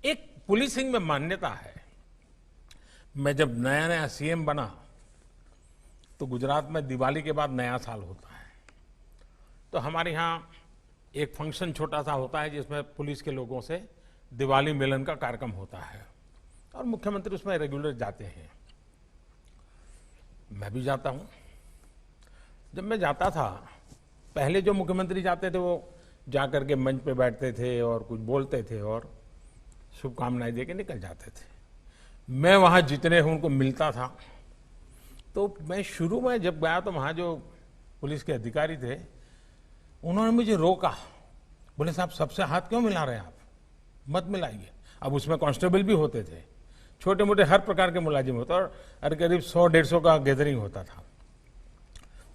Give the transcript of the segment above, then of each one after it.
एक पुलिसिंग में मान्यता है। मैं जब नया नया सीएम बना तो गुजरात में दिवाली के बाद नया साल होता है, तो हमारे यहाँ एक फंक्शन छोटा सा होता है जिसमें पुलिस के लोगों से दिवाली मिलन का कार्यक्रम होता है और मुख्यमंत्री उसमें रेगुलर जाते हैं। मैं भी जाता हूँ। जब मैं जाता था, पहले जो मुख्यमंत्री जाते थे वो जाकर के मंच पे बैठते थे और कुछ बोलते थे और शुभकामनाएं देके निकल जाते थे। मैं वहाँ जितने हूँ उनको मिलता था। तो मैं शुरू में जब गया तो वहाँ जो पुलिस के अधिकारी थे उन्होंने मुझे रोका, बोले साहब सबसे हाथ क्यों मिला रहे हैं आप, मत मिलाइए। अब उसमें कांस्टेबल भी होते थे, छोटे मोटे हर प्रकार के मुलाजिम होते और करीब 100-150 का गैदरिंग होता था।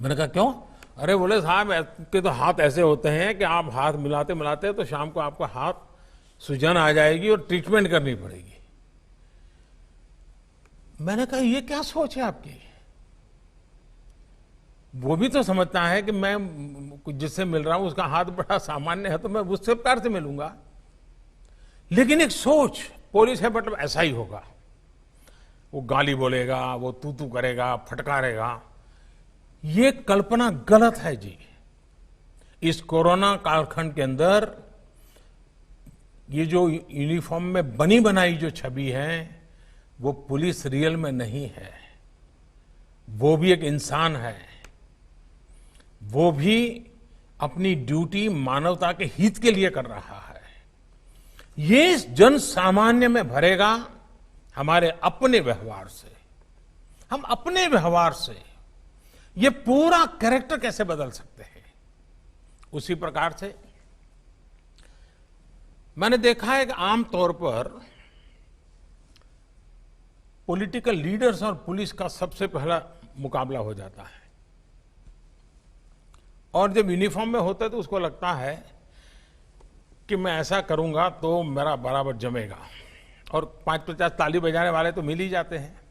मैंने कहा क्यों? अरे बोले साहब के तो हाथ ऐसे होते हैं कि आप हाथ मिलाते मिलाते तो शाम को आपका हाथ सूजन आ जाएगी और ट्रीटमेंट करनी पड़ेगी। मैंने कहा ये क्या सोच है आपकी? वो भी तो समझता है कि मैं जिससे मिल रहा हूं उसका हाथ बड़ा सामान्य है तो मैं उससे प्यार से मिलूंगा, लेकिन एक सोच पुलिस है मतलब ऐसा ही होगा, वो गाली बोलेगा, वो तू करेगा, फटकारेगा। ये कल्पना गलत है जी। इस कोरोना कालखंड के अंदर ये जो यूनिफॉर्म में बनी बनाई जो छवि है वो पुलिस रियल में नहीं है। वो भी एक इंसान है, वो भी अपनी ड्यूटी मानवता के हित के लिए कर रहा है। ये जन सामान्य में भरेगा हमारे अपने व्यवहार से। हम अपने व्यवहार से ये पूरा कैरेक्टर कैसे बदल सकते हैं। उसी प्रकार से मैंने देखा है कि आमतौर पर पॉलिटिकल लीडर्स और पुलिस का सबसे पहला मुकाबला हो जाता है और जब यूनिफॉर्म में होता है तो उसको लगता है कि मैं ऐसा करूंगा तो मेरा बराबर जमेगा और 5-50 ताली बजाने वाले तो मिल ही जाते हैं।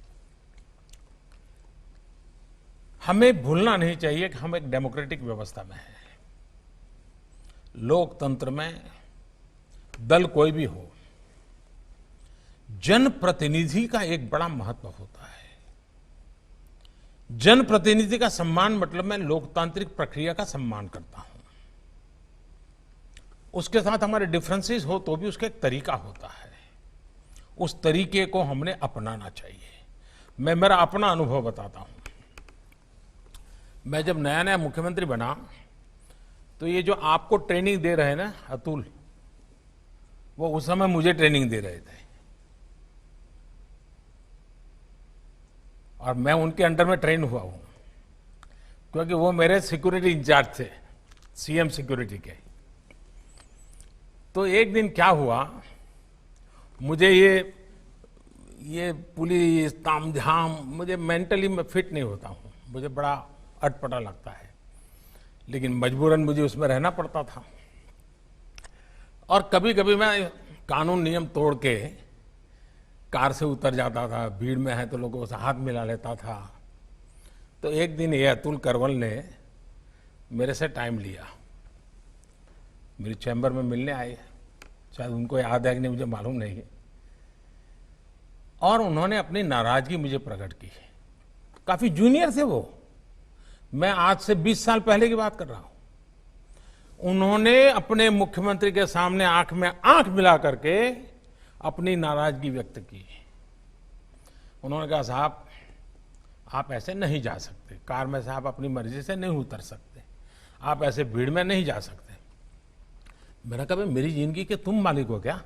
हमें भूलना नहीं चाहिए कि हम एक डेमोक्रेटिक व्यवस्था में हैं। लोकतंत्र में दल कोई भी हो, जनप्रतिनिधि का एक बड़ा महत्व होता है। जनप्रतिनिधि का सम्मान मतलब मैं लोकतांत्रिक प्रक्रिया का सम्मान करता हूं। उसके साथ हमारे डिफरेंसेस हो तो भी उसका एक तरीका होता है, उस तरीके को हमने अपनाना चाहिए। मैं मेरा अपना अनुभव बताता हूं। मैं जब नया नया मुख्यमंत्री बना तो ये जो आपको ट्रेनिंग दे रहे हैं ना अतुल, वो उस समय मुझे ट्रेनिंग दे रहे थे और मैं उनके अंडर में ट्रेन हुआ हूं क्योंकि वो मेरे सिक्योरिटी इंचार्ज थे, सीएम सिक्योरिटी के। तो एक दिन क्या हुआ, मुझे ये पुलिस तामझाम, मुझे मेंटली मैं फिट नहीं होता हूं, मुझे बड़ा अटपटा लगता है, लेकिन मजबूरन मुझे उसमें रहना पड़ता था। और कभी कभी मैं कानून नियम तोड़ के कार से उतर जाता था, भीड़ में है तो लोगों से हाथ मिला लेता था। तो एक दिन ये अतुल करवल ने मेरे से टाइम लिया, मेरी चैम्बर में मिलने आए, शायद उनको याद है कि नहीं मुझे मालूम नहीं है, और उन्होंने अपनी नाराजगी मुझे प्रकट की। काफी जूनियर थे वो, मैं आज से 20 साल पहले की बात कर रहा हूं। उन्होंने अपने मुख्यमंत्री के सामने आंख में आंख मिला करके अपनी नाराजगी व्यक्त की। उन्होंने कहा साहब आप ऐसे नहीं जा सकते, कार में से आप अपनी मर्जी से नहीं उतर सकते, आप ऐसे भीड़ में नहीं जा सकते। मैंने कहा मेरी जिंदगी के तुम मालिक हो क्या,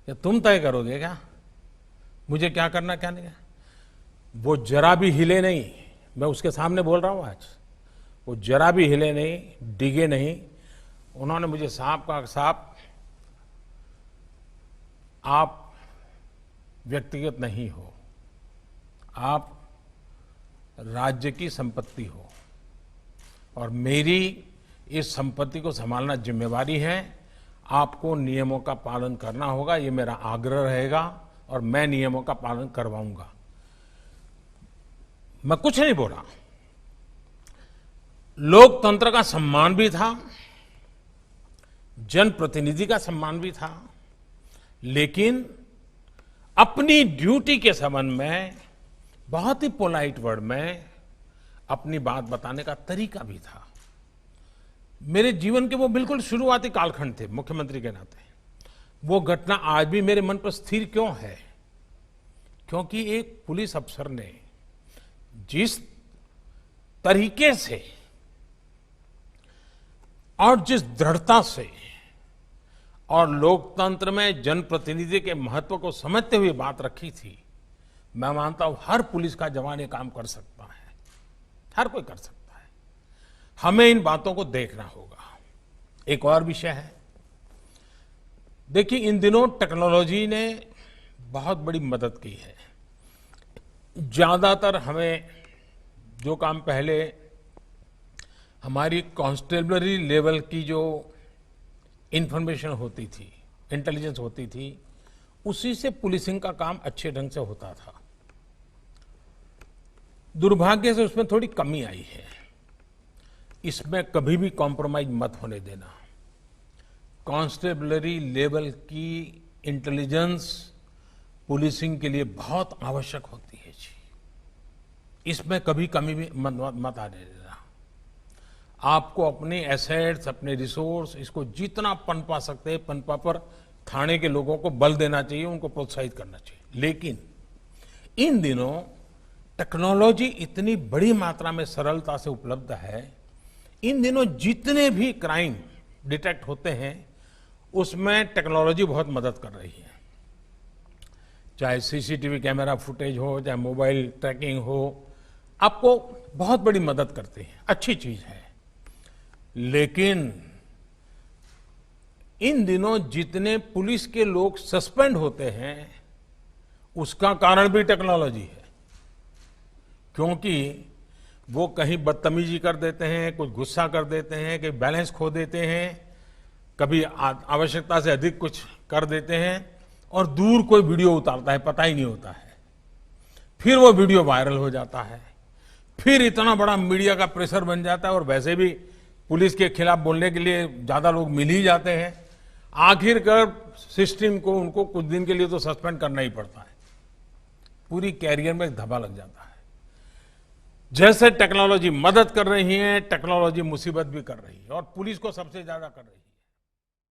या तुम तय करोगे क्या मुझे क्या करना क्या नहीं? वो जरा भी हिले नहीं, मैं उसके सामने बोल रहा हूं आज, वो जरा भी हिले नहीं, डिगे नहीं। उन्होंने मुझे साहब कहा, साहब आप व्यक्तिगत नहीं हो, आप राज्य की संपत्ति हो और मेरी इस संपत्ति को संभालना जिम्मेवारी है। आपको नियमों का पालन करना होगा, ये मेरा आग्रह रहेगा और मैं नियमों का पालन करवाऊंगा। मैं कुछ नहीं बोला। लोकतंत्र का सम्मान भी था, जनप्रतिनिधि का सम्मान भी था, लेकिन अपनी ड्यूटी के संबंध में बहुत ही पोलाइट वर्ड में अपनी बात बताने का तरीका भी था। मेरे जीवन के वो बिल्कुल शुरुआती कालखंड थे मुख्यमंत्री के नाते। वो घटना आज भी मेरे मन पर स्थिर क्यों है? क्योंकि एक पुलिस अफसर ने जिस तरीके से और जिस दृढ़ता से और लोकतंत्र में जनप्रतिनिधि के महत्व को समझते हुए बात रखी थी, मैं मानता हूं हर पुलिस का जवान ये काम कर सकता है, हर कोई कर सकता है। हमें इन बातों को देखना होगा। एक और विषय है, देखिए इन दिनों टेक्नोलॉजी ने बहुत बड़ी मदद की है। ज्यादातर हमें जो काम पहले हमारी कांस्टेबलरी लेवल की जो इंफॉर्मेशन होती थी, इंटेलिजेंस होती थी, उसी से पुलिसिंग का काम अच्छे ढंग से होता था। दुर्भाग्य से उसमें थोड़ी कमी आई है। इसमें कभी भी कॉम्प्रोमाइज मत होने देना। कांस्टेबलरी लेवल की इंटेलिजेंस पुलिसिंग के लिए बहुत आवश्यक होती है जी। इसमें कभी कमी भी मत आने देना। आपको अपने एसेट्स, अपने रिसोर्स, इसको जितना पनपा सकते हैं पनपा पर थाने के लोगों को बल देना चाहिए, उनको प्रोत्साहित करना चाहिए। लेकिन इन दिनों टेक्नोलॉजी इतनी बड़ी मात्रा में सरलता से उपलब्ध है, इन दिनों जितने भी क्राइम डिटेक्ट होते हैं उसमें टेक्नोलॉजी बहुत मदद कर रही है। चाहे सीसीटीवी कैमरा फुटेज हो, चाहे मोबाइल ट्रैकिंग हो, आपको बहुत बड़ी मदद करती है, अच्छी चीज है। लेकिन इन दिनों जितने पुलिस के लोग सस्पेंड होते हैं उसका कारण भी टेक्नोलॉजी है। क्योंकि वो कहीं बदतमीजी कर देते हैं, कुछ गुस्सा कर देते हैं, कहीं बैलेंस खो देते हैं, कभी आवश्यकता से अधिक कुछ कर देते हैं और दूर कोई वीडियो उतारता है, पता ही नहीं होता है। फिर वो वीडियो वायरल हो जाता है, फिर इतना बड़ा मीडिया का प्रेशर बन जाता है और वैसे भी पुलिस के खिलाफ बोलने के लिए ज्यादा लोग मिल ही जाते हैं। आखिरकार सिस्टम को उनको कुछ दिन के लिए तो सस्पेंड करना ही पड़ता है, पूरी कैरियर में एक धब्बा लग जाता है। जैसे टेक्नोलॉजी मदद कर रही है, टेक्नोलॉजी मुसीबत भी कर रही है और पुलिस को सबसे ज्यादा कर रही है।